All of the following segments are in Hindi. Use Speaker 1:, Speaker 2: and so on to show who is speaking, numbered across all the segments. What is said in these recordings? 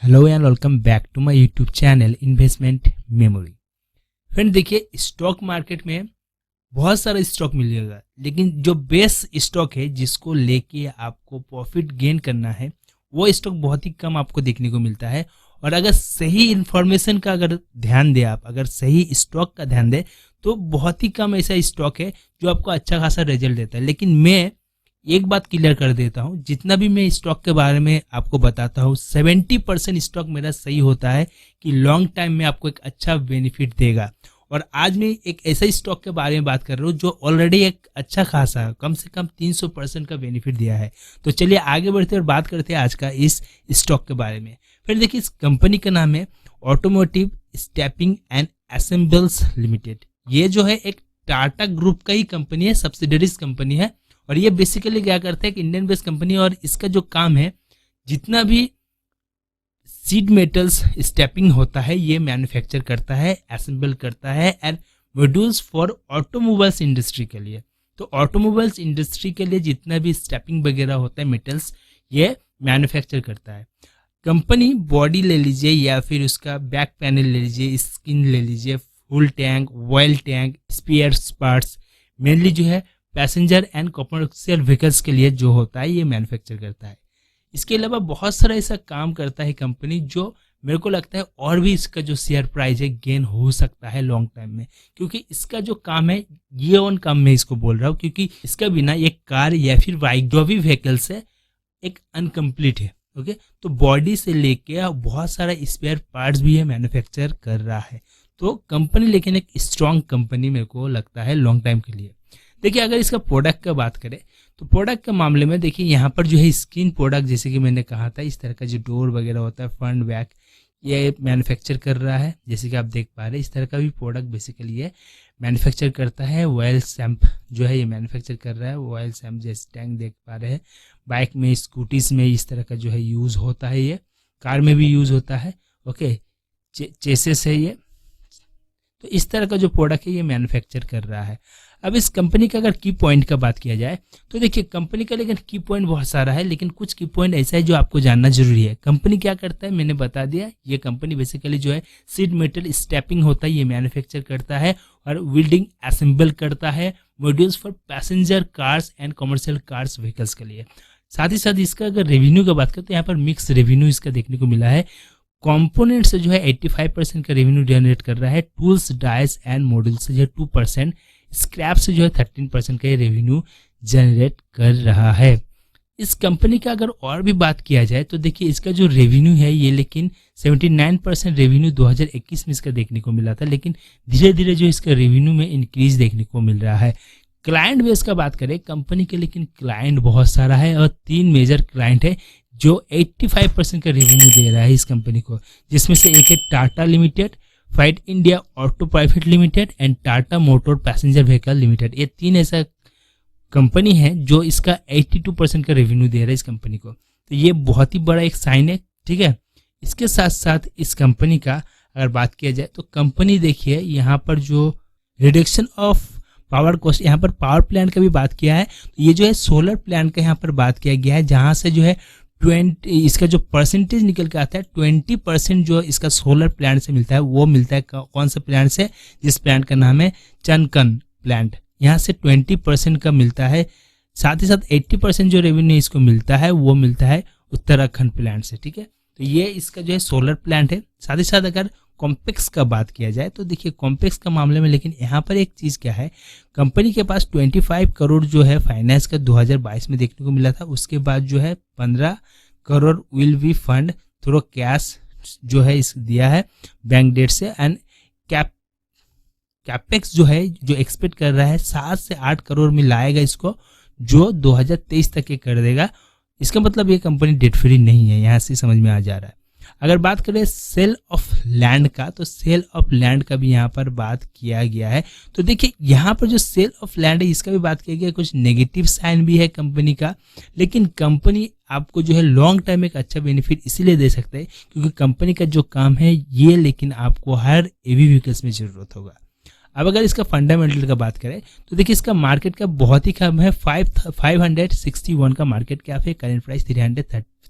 Speaker 1: Hello and welcome back to my YouTube channel investment memory. Friend देखिए, स्टॉक मार्केट में बहुत सारा स्टॉक मिलेगा, लेकिन जो बेस्ट स्टॉक है जिसको लेके आपको प्रॉफिट गेन करना है वो स्टॉक बहुत ही कम आपको देखने को मिलता है। और अगर सही इन्फॉर्मेशन का अगर ध्यान दे, आप अगर सही स्टॉक का ध्यान दे तो बहुत ही कम ऐसा स्टॉक है जो आपको अच्छा खासा रिजल्ट देता है। लेकिन मैं एक बात क्लियर कर देता हूं, जितना भी मैं स्टॉक के बारे में आपको बताता हूं 70% स्टॉक मेरा सही होता है कि लॉन्ग टाइम में आपको एक अच्छा बेनिफिट देगा। और आज मैं एक ऐसा स्टॉक के बारे में बात कर रहा हूं जो ऑलरेडी एक अच्छा खासा कम से कम 300% का बेनिफिट दिया है। तो चलिए आगे बढ़ते और बात करते हैं आज का इस स्टॉक के बारे में। फिर देखिए, इस कंपनी का नाम है automotive stepping and assembles limited. ये जो है एक टाटा ग्रुप का ही कंपनी है, सब्सिडरीज कंपनी है। और ये बेसिकली क्या करता है कि इंडियन बेस्ड कंपनी, और इसका जो काम है जितना भी सीड मेटल्स स्टैपिंग होता है ये मैन्युफैक्चर करता है, असेंबल करता है and modules for automobiles industry के लिए। तो ऑटोमोबाइल्स इंडस्ट्री के लिए जितना भी स्टैपिंग वगैरह होता है मेटल्स, ये मैन्युफैक्चर करता है। कंपनी बॉडी ले लीजिए या फिर उसका बैक पैनल ले लीजिए, स्किन ले लीजिए, full tank, oil tank, spares parts, mainly जो है पैसेंजर एंड कमर्शियल व्हीकल्स के लिए जो होता है ये मैन्युफैक्चर करता है। इसके अलावा बहुत सारा ऐसा काम करता है कंपनी जो मेरे को लगता है और भी इसका जो शेयर प्राइस है गेन हो सकता है लॉन्ग टाइम में, क्योंकि इसका जो काम है ये ऑन काम मैं इसको बोल रहा हूँ, क्योंकि इसका बिना एक कार या फिर बाइक जो भी व्हीकल्स है एक अनकम्प्लीट है। ओके, तो बॉडी से लेके बहुत सारा स्पेयर पार्ट्स भी है मैन्युफैक्चर कर रहा है। तो कंपनी लेकिन एक स्ट्रॉन्ग कंपनी मेरे को लगता है लॉन्ग टाइम के लिए। देखिए, अगर इसका प्रोडक्ट का बात करें तो प्रोडक्ट के मामले में देखिए यहाँ पर जो है स्किन प्रोडक्ट, जैसे कि मैंने कहा था इस तरह का जो डोर वगैरह होता है, फ्रंट बैक, ये मैन्युफैक्चर कर रहा है। जैसे कि आप देख पा रहे हैं इस तरह का भी प्रोडक्ट बेसिकली ये मैन्युफैक्चर करता है। ऑयल सैम्प जो है ये मैन्युफैक्चर कर रहा है, ऑयल सैम्प जैसे टैंक देख पा रहे हैं। बाइक में, स्कूटीज में इस तरह का जो है यूज़ होता है, ये कार में भी यूज़ होता है। ओके, चेसेस है ये। तो इस तरह का जो प्रोडक्ट है ये मैन्युफैक्चर कर रहा है। अब इस कंपनी का अगर की पॉइंट का बात किया जाए तो देखिए कंपनी का लेकिन की पॉइंट बहुत सारा है, लेकिन कुछ की पॉइंट ऐसा है जो आपको जानना जरूरी है। कंपनी क्या करता है मैंने बता दिया, ये कंपनी बेसिकली जो है सीड मेटल स्टैपिंग होता है ये मैन्युफैक्चर करता है और वेल्डिंग असेंबल करता है modules for passenger cars and commercial cars vehicles के लिए। साथ ही साथ इसका अगर रेवेन्यू का बात करें तो यहाँ पर मिक्स रेवेन्यू इसका देखने को मिला है। कंपोनेंट से जो है 85% का रेवेन्यू जनरेट कर रहा है, टूल्स, डाइस एंड मॉड्यूल से जो है 2%, स्क्रैप से जो है 13% का रेवेन्यू जनरेट कर रहा है। इस कंपनी का अगर और भी बात किया जाए तो देखिए इसका जो रेवेन्यू है ये लेकिन 79% रेवेन्यू 2021 में इसका देखने को मिला था, लेकिन धीरे धीरे जो इसका रेवेन्यू में इंक्रीज देखने को मिल रहा है। क्लाइंट बेस का बात करें कंपनी के, लेकिन क्लाइंट बहुत सारा है और 3 मेजर क्लाइंट है जो 85% का रेवेन्यू दे रहा है इस कंपनी को, जिसमें से एक है Tata limited, fight India auto private limited and Tata motor passenger vehicle limited. ये 3 ऐसा कंपनी है जो इसका 82% का रेवेन्यू दे रहा है इस कंपनी को। तो ये बहुत ही बड़ा एक साइन है, ठीक है। इसके साथ साथ इस कंपनी का अगर बात किया जाए तो कंपनी देखिए यहाँ पर जो रिडक्शन ऑफ पावर कॉस्ट, यहाँ पर पावर प्लांट का भी बात किया है। तो ये जो है सोलर प्लांट का यहाँ पर बात किया गया है, जहाँ से जो है 20 इसका जो परसेंटेज निकल के आता है 20% जो इसका सोलर प्लांट से मिलता है। वो मिलता है कौन से प्लांट से, जिस प्लांट का नाम है चनकन प्लांट, यहाँ से 20% का मिलता है। साथ ही साथ 80% जो रेवेन्यू इसको मिलता है वो मिलता है उत्तराखंड प्लांट से, ठीक है। तो ये इसका जो है सोलर प्लांट है। साथ ही साथ अगर कॉम्पेक्स का बात किया जाए तो देखिए कॉम्पेक्स का मामले में लेकिन यहाँ पर एक चीज़ क्या है, कंपनी के पास 25 करोड़ जो है फाइनेंस का 2022 में देखने को मिला था। उसके बाद जो है 15 crore will be fund through cash जो है इस दिया है बैंक डेट से। एंड कैपेक्स जो है जो एक्सपेक्ट कर रहा है 7 से 8 करोड़ में लाएगा इसको, जो 2023 तक ये कर देगा। इसका मतलब ये कंपनी डेट फ्री नहीं है, यहाँ से समझ में आ जा रहा है। अगर बात करें सेल ऑफ लैंड का तो सेल ऑफ लैंड का भी यहाँ पर बात किया गया है। तो देखिए यहाँ पर जो सेल ऑफ लैंड है इसका भी बात किया गया, कुछ नेगेटिव साइन भी है कंपनी का, लेकिन कंपनी आपको जो है लॉन्ग टाइम एक अच्छा बेनिफिट इसीलिए दे सकता है क्योंकि कंपनी का जो काम है ये लेकिन आपको हर एवी व्हीकल्स में जरूरत होगा। अब अगर इसका फंडामेंटल का बात करें तो देखिए इसका मार्केट कैप बहुत ही कम है, 561 का मार्केट कैप है, करेंट प्राइस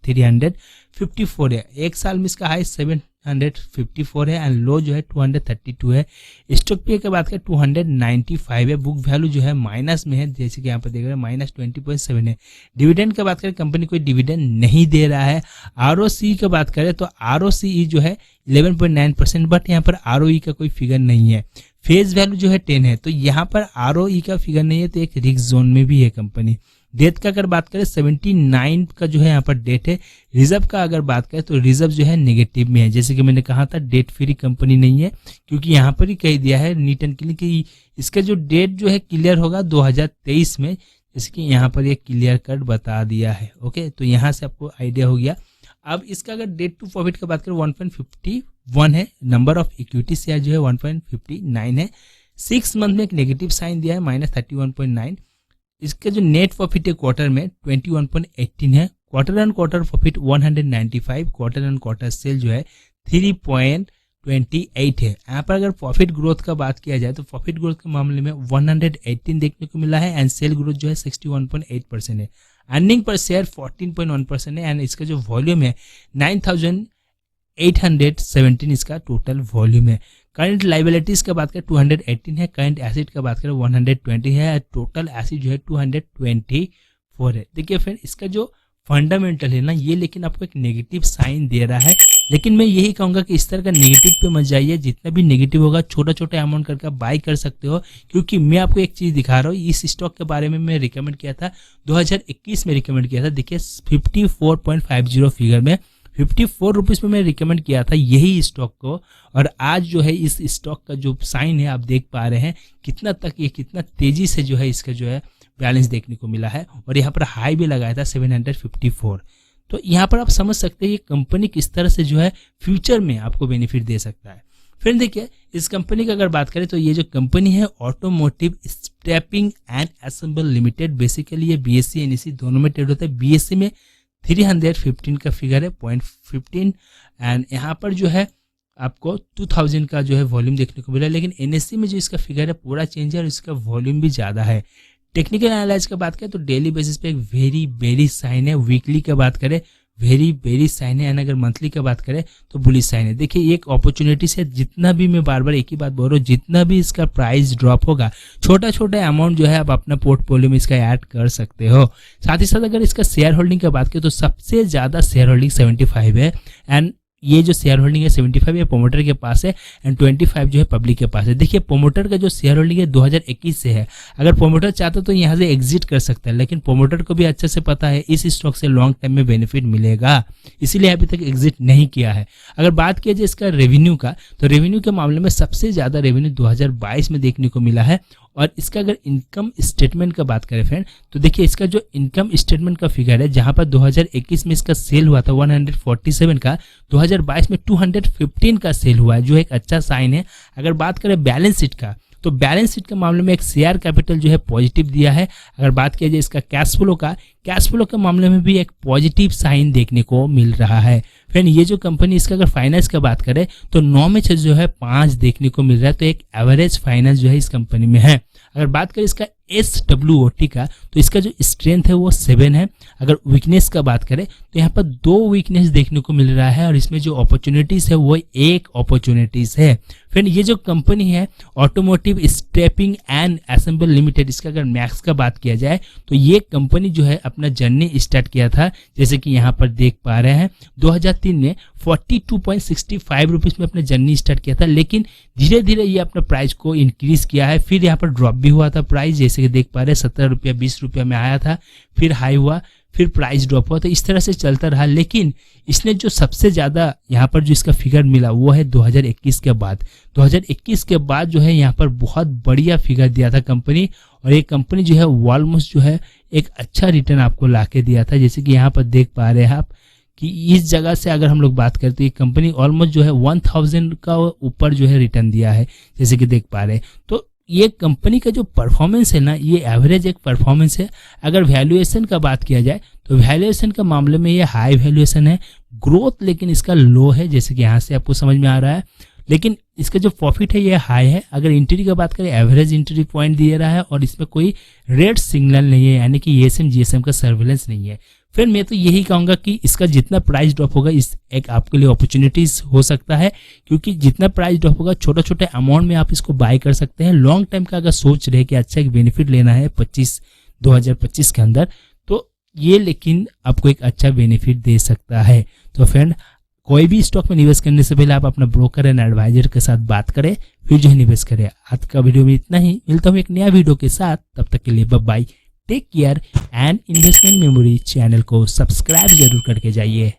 Speaker 1: 354 है। एक साल में इसका हाई 754 है एंड लो जो है 232 है। स्टॉक पे की बात करें 295 है। बुक वैल्यू जो है माइनस में है, जैसे कि यहाँ पर देख रहे हैं -20.7 है। डिविडेंड की बात करें कंपनी कोई डिविडेंड नहीं दे रहा है। ROC की बात करें तो ROCE जो है 11.9%, बट यहाँ पर ROE का कोई फिगर नहीं है। फेस वैल्यू जो है 10 है, तो यहाँ पर ROE का फिगर नहीं है, तो एक रिस्क जोन में भी है कंपनी। डेट का अगर बात करें 79 का जो है यहाँ पर डेट है। रिजर्व का अगर बात करें तो रिजर्व जो है नेगेटिव में है, जैसे कि मैंने कहा था डेट फ्री कंपनी नहीं है, क्योंकि यहाँ पर ही कह दिया है नीट एंड क्लीन कि इसका जो डेट जो है क्लियर होगा 2023 में, जैसे कि यहाँ पर ये क्लियर कट बता दिया है। ओके, तो यहाँ से आपको आइडिया हो गया। अब इसका अगर डेट टू प्रॉफिट की बात करें 1.51 है। नंबर ऑफ इक्विटी शेयर जो है 1.59 है। 6 मंथ में एक नेगेटिव साइन दिया है -31.9। इसका जो नेट प्रॉफिट है क्वार्टर में 21.18 है। Quarter on quarter profit 195, quarter on quarter sale जो है 3.28 है। यहाँ पर अगर प्रॉफिट ग्रोथ का बात किया जाए तो प्रॉफिट ग्रोथ के मामले में 118 देखने को मिला है एंड सेल ग्रोथ जो है 61.8% है। अर्निंग पर शेयर 14.1% है एंड इसका जो वॉल्यूम है 9,817 इसका टोटल वॉल्यूम है। करंट लाइबिलिटीज का बात करें 218 है। करंट एसिड का बात करें 120 है। टोटल एसिड जो है 224 है। देखिए फ्रेंड, इसका जो फंडामेंटल है ना ये लेकिन आपको एक नेगेटिव साइन दे रहा है, लेकिन मैं यही कहूंगा कि इस तरह का नेगेटिव पे मत जाइए। जितना भी नेगेटिव होगा छोटा छोटा अमाउंट करके बाय कर सकते हो, क्योंकि मैं आपको एक चीज दिखा रहा हूँ। इस स्टॉक के बारे में मैं रिकमेंड किया था 2021 में रिकमेंड किया था। देखिए 54.50 फिगर में 54 रुपीज़ में मैं रिकमेंड किया था यही स्टॉक को, और आज जो है इस स्टॉक का जो साइन है आप देख पा रहे हैं कितना तेजी से जो है इसका जो है बैलेंस देखने को मिला है, और यहाँ पर हाई भी लगाया था 754। तो यहाँ पर आप समझ सकते हैं ये कंपनी किस तरह से जो है फ्यूचर में आपको बेनिफिट दे सकता है। फिर देखिए इस कंपनी का अगर बात करें तो ये जो कंपनी है automotive scrapping and assemble limited, basically ये BSE NSE दोनों में ट्रेड होता है। BSE में 315 का फिगर है 0.15 एंड यहाँ पर जो है आपको 2000 का जो है वॉल्यूम देखने को मिला, लेकिन NSE में जो इसका फिगर है पूरा चेंज है और इसका वॉल्यूम भी ज़्यादा है। टेक्निकल एनालाइज का बात करें तो डेली बेसिस पे एक वेरी बेरिश साइन है। वीकली का बात करें वेरी बेरिश साइन है एंड अगर मंथली का बात करें तो बुलिश साइन है। देखिए एक अपॉर्चुनिटी से जितना भी, मैं बार बार एक ही बात बोल रहा हूँ, जितना भी इसका प्राइस ड्रॉप होगा छोटा छोटा अमाउंट जो है आप अपना पोर्टफोलियो में इसका ऐड कर सकते हो। साथ ही साथ अगर इसका शेयर होल्डिंग की बात करें तो सबसे ज़्यादा शेयर होल्डिंग 75 है एंड ये जो शेयर होल्डिंग है 75 ये प्रोमोटर के पास है एंड 25 जो है पब्लिक के पास है। देखिए प्रोमोटर का जो शेयर होल्डिंग है 2021 से है। अगर प्रोमोटर चाहता तो यहाँ से एग्जिट कर सकता है, लेकिन प्रोमोटर को भी अच्छे से पता है इस स्टॉक से लॉन्ग टर्म में बेनिफिट मिलेगा, इसीलिए अभी तक एग्जिट नहीं किया है। अगर बात किया जाए इसका रेवेन्यू का, तो रेवेन्यू के मामले में सबसे ज़्यादा रेवेन्यू 2022 में देखने को मिला है। और इसका अगर इनकम स्टेटमेंट का बात करें फ्रेंड, तो देखिए इसका जो इनकम स्टेटमेंट का फिगर है, जहां पर 2021 में इसका सेल हुआ था 147 का, 2022 में 215 का सेल हुआ है, जो एक अच्छा साइन है। अगर बात करें बैलेंस शीट का, तो बैलेंस शीट के मामले में एक शेयर कैपिटल जो है पॉजिटिव दिया है। अगर बात किया जाए इसका कैश फ्लो का, कैश फ्लो के मामले में भी एक पॉजिटिव साइन देखने को मिल रहा है। फ्रेंड ये जो कंपनी, इसका अगर फाइनेंस का बात करें तो 9 में से जो है 5 देखने को मिल रहा है, तो एक एवरेज फाइनेंस जो है इस कंपनी में है। अगर बात करें इसका SWOT का, तो इसका जो स्ट्रेंथ है वो 7 है। अगर वीकनेस का बात करें तो यहाँ पर 2 वीकनेस देखने को मिल रहा है और इसमें जो अपॉर्चुनिटीज है वो 1 अपॉर्चुनिटीज है। फ्रेंड ये जो कंपनी है automotive scrapping and assemble limited, इसका अगर मैक्स का बात किया जाए तो ये कंपनी जो है अपना जर्नी स्टार्ट किया था, जैसे कि यहाँ पर देख पा रहे हैं 2003 में 42.65 रुपीज़ में अपना जर्नी स्टार्ट किया था, लेकिन धीरे धीरे ये अपना प्राइस को इंक्रीज किया है। फिर यहाँ पर ड्रॉप भी हुआ था प्राइस, जैसे कि देख पा रहे हैं 17 रुपया 20 रुपया में आया था, फिर हाई हुआ, फिर प्राइस ड्रॉप हुआ, तो इस तरह से चलता रहा। लेकिन इसने जो सबसे ज़्यादा यहाँ पर जो इसका फिगर मिला वो है 2021 के बाद। 2021 के बाद जो है यहाँ पर बहुत बढ़िया फिगर दिया था कंपनी, और ये कंपनी जो है ऑलमोस्ट जो है एक अच्छा रिटर्न आपको ला के दिया था, जैसे कि यहाँ पर देख पा रहे हैं आप कि इस जगह से अगर हम लोग बात करें तो ये कंपनी ऑलमोस्ट जो है 1000 का ऊपर जो है रिटर्न दिया है, जैसे कि देख पा रहे हैं। तो ये कंपनी का जो परफॉर्मेंस है ना, ये एवरेज एक परफॉर्मेंस है। अगर वैल्यूएशन का बात किया जाए तो वैल्यूएशन के मामले में ये हाई वैल्यूएशन है, ग्रोथ लेकिन इसका लो है, जैसे कि यहाँ से आपको समझ में आ रहा है। लेकिन इसका जो प्रॉफिट है ये हाई है। अगर एंट्री की बात करें, एवरेज एंट्री पॉइंट दिए रहा है और इसमें कोई रेड सिग्नल नहीं है, यानी कि ESM GSM का सर्विलेंस नहीं है। फिर मैं तो यही कहूँगा कि इसका जितना प्राइस ड्रॉप होगा इस एक आपके लिए अपॉर्चुनिटीज हो सकता है, क्योंकि जितना प्राइस ड्रॉप होगा छोटा छोटे अमाउंट में आप इसको बाय कर सकते हैं। लॉन्ग टाइम का अगर सोच रहे कि अच्छा एक बेनिफिट लेना है 2025 के अंदर, तो ये लेकिन आपको एक अच्छा बेनिफिट दे सकता है। तो फ्रेंड, कोई भी स्टॉक में निवेश करने से पहले आप अपना ब्रोकर एंड एडवाइजर के साथ बात करें, फिर जो है निवेश करें। आज का वीडियो में इतना ही, मिलता हूँ एक नया वीडियो के साथ, तब तक के लिए bye bye, take care and investment memory channel को सब्सक्राइब जरूर करके जाइए।